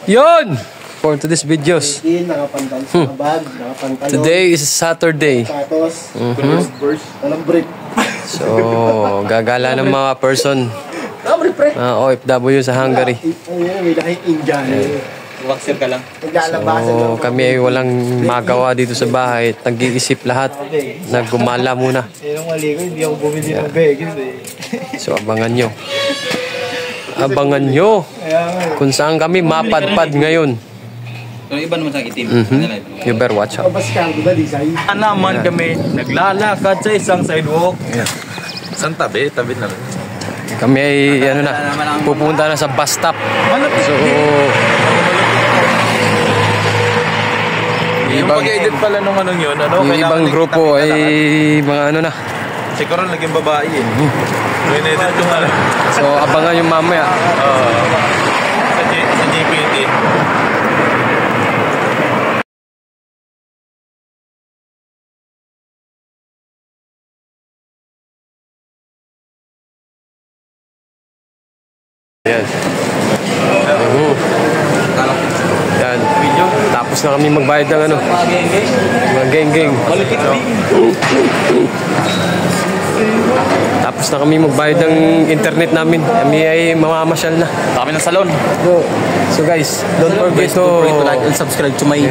Yun! For today's videos. Today is Saturday. So, gagala ng mga person. OFW sa Hungary. So, kami ay walang magawa dito sa bahay. Nag-iisip lahat. Naggumala muna. So, abangan nyo. Abangan nyo kung saan kami mapadpad ngayon. Pero iba naman sa itim. You better watch out. Naman kami naglalakad sa isang sidewalk. Saan tabi? Tabi na rin. Kami ay pupunta na sa bus stop. So, Yung pag-edit pala nung anong yun, yung ibang grupo ay mga ano na. Siguro naging babae eh. Edit yung ano. So, abangan yung mamaya. Sa GPT. Yan. Yan. Tapos na kami magbayad ng ano. Mga geng-geng. Tapos na kami magbayad ng internet namin. Kami ay mamamasyal na. Kami ng salon. So guys, don't forget to like and subscribe to my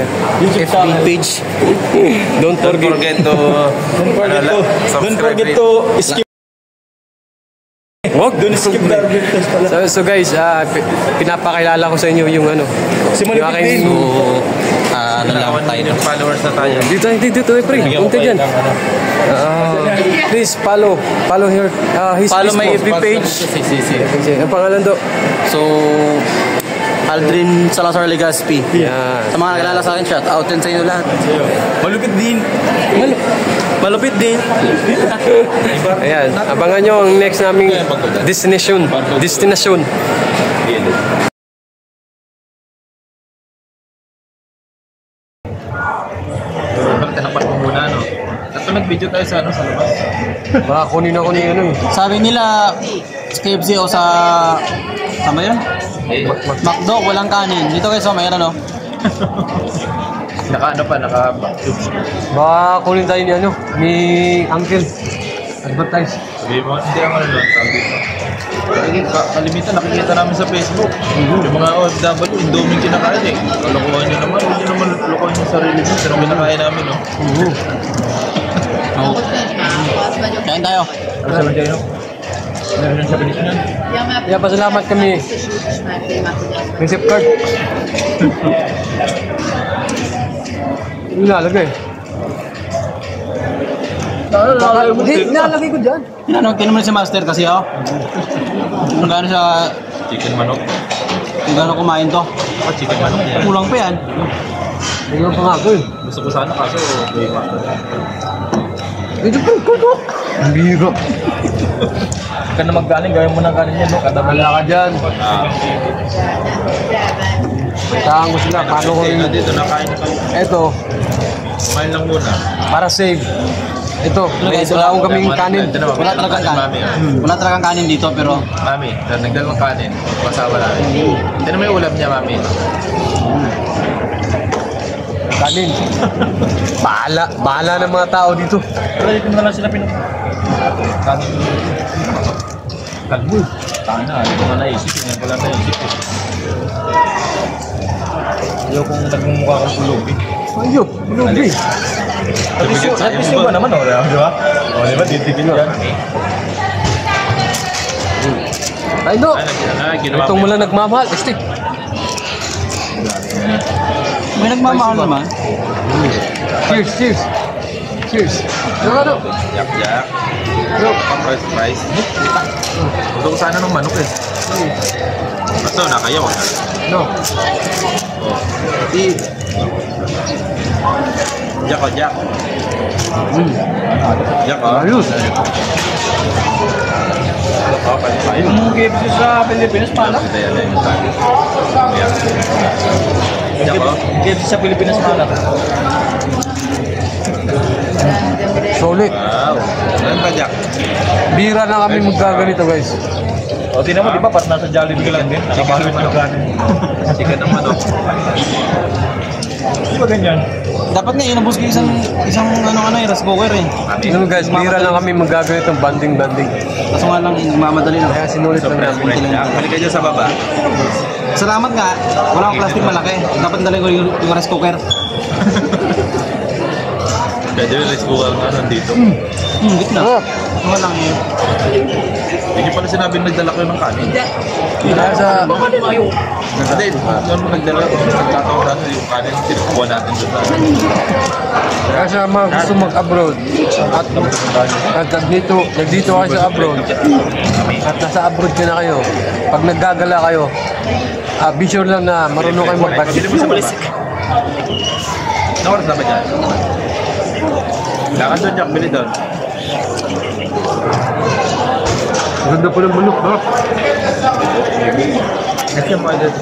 FB page. Don't forget to skip. Wag doon skip so guys, pinapakilala ko sa inyo yung ano. Si Malupit din. Ano lang tayo ng followers na tayo. Dito pre. Punta diyan. Please follow here. Follow my FB page. Ang pangalan do? So Aldrin Salazar Legaspi. Yeah. Sa mga nakilala sa akin, shout out din sa inyo lahat. Malupit din. Malupit din. Ayan, abangan nyo ang next naming destination. Tinapat mo muna, no? Tapos nag-video tayo sa ano, sa labas. Baka kunin ako ni ano. Sabi nila, KFC o sa... Tama yun? McDo, walang kanin. Dito kayo sa mayroon, no? Naka Baka kunin tayo ni ano, ni Uncle. Advertise. sabi mo, hindi ako sabi mo. Kalimitan, nakikita namin sa Facebook. Yung mga OFW, Indomie kinakain eh. Kalokohan nyo naman, hindi naman kalokohan yung sarili nyo. Sino kinakain namin, no? Kain tayo. Ano sabi kayo, no? Meron yung sabi nyo yan? Yeah, pasalamat kami. Receipt card. Nilalagay. Nilalagay ko dyan. Tinanong mo si Master kasi, oh. Kung gaano siya... Chicken manok. Kung gaano kumain to. Chicken manok yan. Kulang pa yan. Tingnan pa nga ako eh. Gusto ko sana kaso, okay pa. Ito po. Ang biro. Huwag ka na maggaling, gawin mo ng kanin yan, no? Wala ka dyan. Saan ko sila, paano ko rin. Dito na kain na kami. Eto, Kumain lang muna. para save. Ito, may wala akong kaming kanin. Wala talagang kanin. Wala talagang kanin dito, pero... Mami, nagdalawang kanin. Kasama namin. Tignan mo yung ulam niya, Mami. Kanin. Bahala ng mga tao dito. Pero dito na lang sila kanin. Kalbo. Tana, hindi ko na naisip. Hindi ko lang naisip. Ayaw kung nagmumukha kong ulog eh. Ayaw,ulubi. At least yung ba naman, di ba? O, di ba? Titigil yan. Ay, no. Itong mula nagmamahal. Este. May nagmamahal naman. Cheers. Ano? Yak. Price. Gusto ko sana ng manok eh. Basta, nakayaw ka. No. Jak. Jak, Ayos. Yung KFC sa Pilipinas, paano? KFC sa Pilipinas, paano? Solid. Wow. Ano ba, Jak? Bira na kami magkaganito, guys. O, tinan mo, di ba, parang nasa Jollibee lang din. Nakabalot na kanin. Chicken ng manok. Di ba ganyan? Dapat nga inubos ko isang rice cooker eh. Ano guys, bira lang kami magagawin itong banding-banding. Kaso nga lang, mamadali lang. Kaya sinulit lang namin. Balik ka dyan sa baba. Salamat nga, wala akong plastic malaki. Dapat dalhin ko yung rice cooker. Pwede yung rice cooker nga nandito. Gitna. Wala lang yun. Hindi pala sinabi nagdala kayo ng kanin. Kaya sa... Hindi, nung nagdala ko, nagkataon natin yung kanin, tinukuha natin doon sa... Kaya sa mga gusto mag-abroad at nagdito kayo sa abroad at nasa abroad ka na kayo, pag naggagala kayo, be sure lang na marunong kayo mag-budget. Ano oras na ba dyan? Lakad doon, Jack. Bili doon. Ganda po ng bulok, no? Kasi mo doon.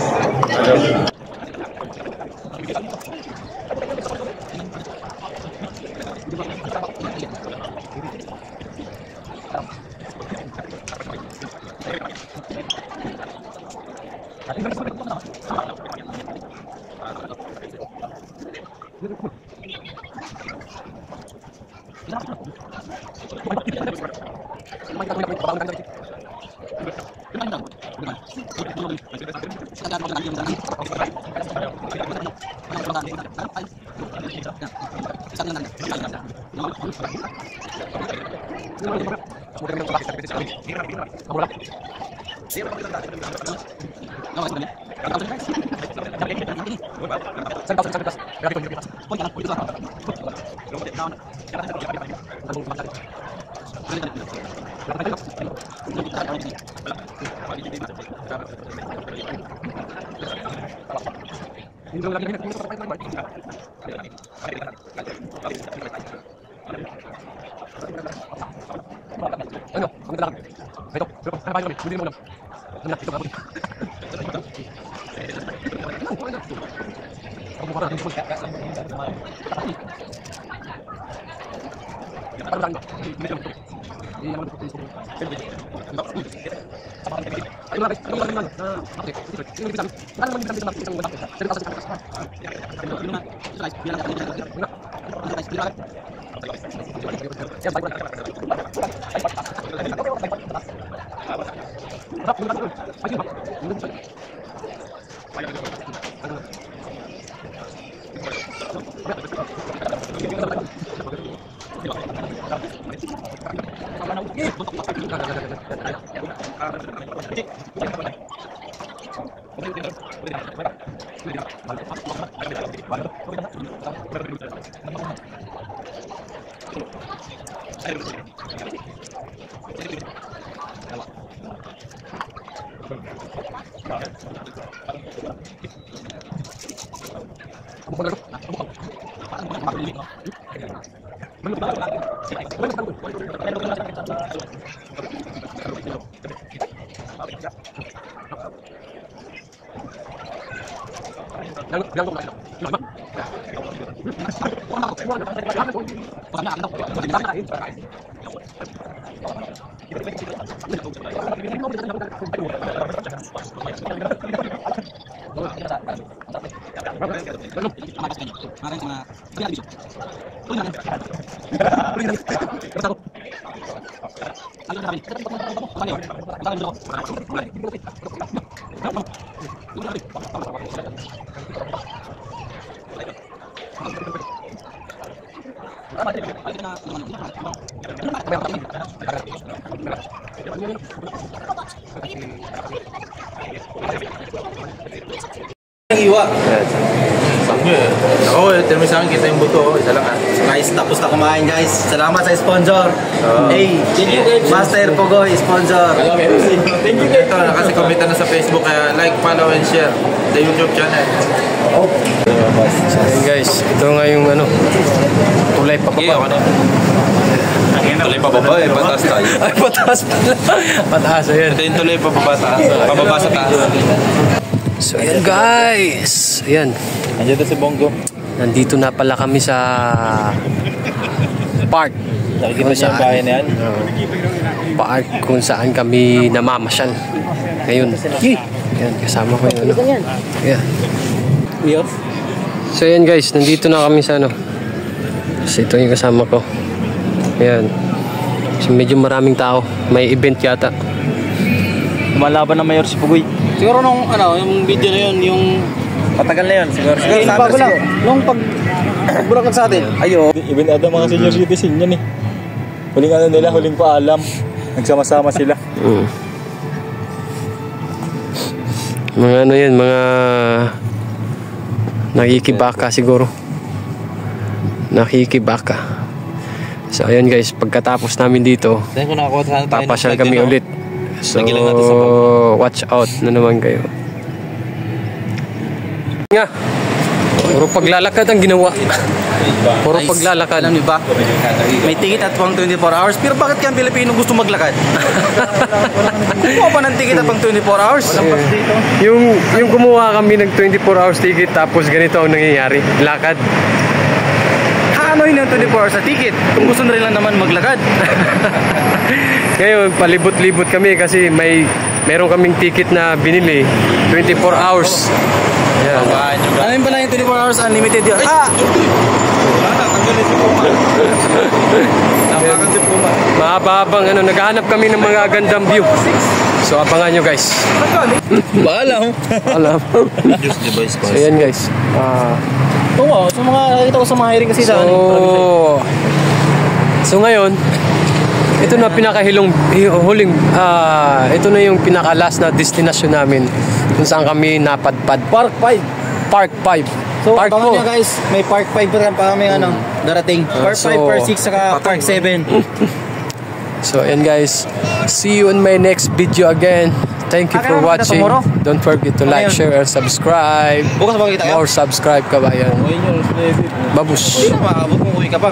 Iwa. Ako, tell me sa akin, kita yung buto. Isa lang Guys, tapos na kumain guys. Salamat sa sponsor. Hey, Master Pogoy, sponsor. Thank you. Ito, kasi kumita na sa Facebook, kaya like, follow, and share the YouTube channel. Hey guys, ito nga yung tulay pa baba. Tulay pa baba, pataas tayo. Ay, pataas pala. Pataas, ayan. Ito yung tulay pa baba taas. Pababa sa taas. So ayan guys, ayan. Andiyan na si Bongo. Nandito na pala kami sa park. Nakikita niyo yung bahay na yan? Park kung saan kami namamasyal. Ngayon. Yan, kasama ko yung ano. Yeah. Yes. So yan guys, nandito na kami sa ano. So ito yung kasama ko. Ayan. So medyo maraming tao. May event yata. Lumalaban na mayor si Pugoy. Siguro nung ano, yung video na yun, yung patagal na yun. Siguro bago lang. Nung pagbulakan sa atin. Ayo. Even ada mga senior citizen yan eh. Huling ano nila, huling paalam. Nagsama-sama sila. Mga ano yan, mga nakikibaka siguro. Nakikibaka. So ayun guys, pagkatapos namin dito, papasyal kami ulit. So watch out na naman kayo. Nga, puro paglalakad ang ginawa. Puro paglalakad. Alam niyo ba? May ticket at pang 24 hours. Pero bakit kaya ang Pilipino gusto maglakad? Kumuha pa ng ticket at pang 24 hours? Yung kumuha kami ng 24 hours ticket tapos ganito ang nangyayari. Lakad. Ano yun yung 24 hours sa ticket? Kung gusto na rin lang naman maglakad. Ngayon, palibot-libot kami kasi meron kaming ticket na binili. 24 hours. Yeah. Ano yun pala yung 24 hours unlimited yun? Mahaba-habang ano, naghahanap kami ng mga gandang view. So abangan nyo guys. Baalaw. Alam. So yan guys. Oo, sa mga nakikita ko sa mga hiring kasi sa So ngayon, ito na huling ito na yung pinaka last na destination namin kung saan kami napadpad. Park 5. So, Park abangan 4. nyo guys, may Park 5 pa kami darating. Park 5, Park 6, saka Park 7. So ayan guys, see you in my next video again. Thank you for watching. Don't forget to like, share, and subscribe. Bukas makikita kayo. More subscribe ka ba yan? Babus. Hindi na maabot kung uwi ka pa.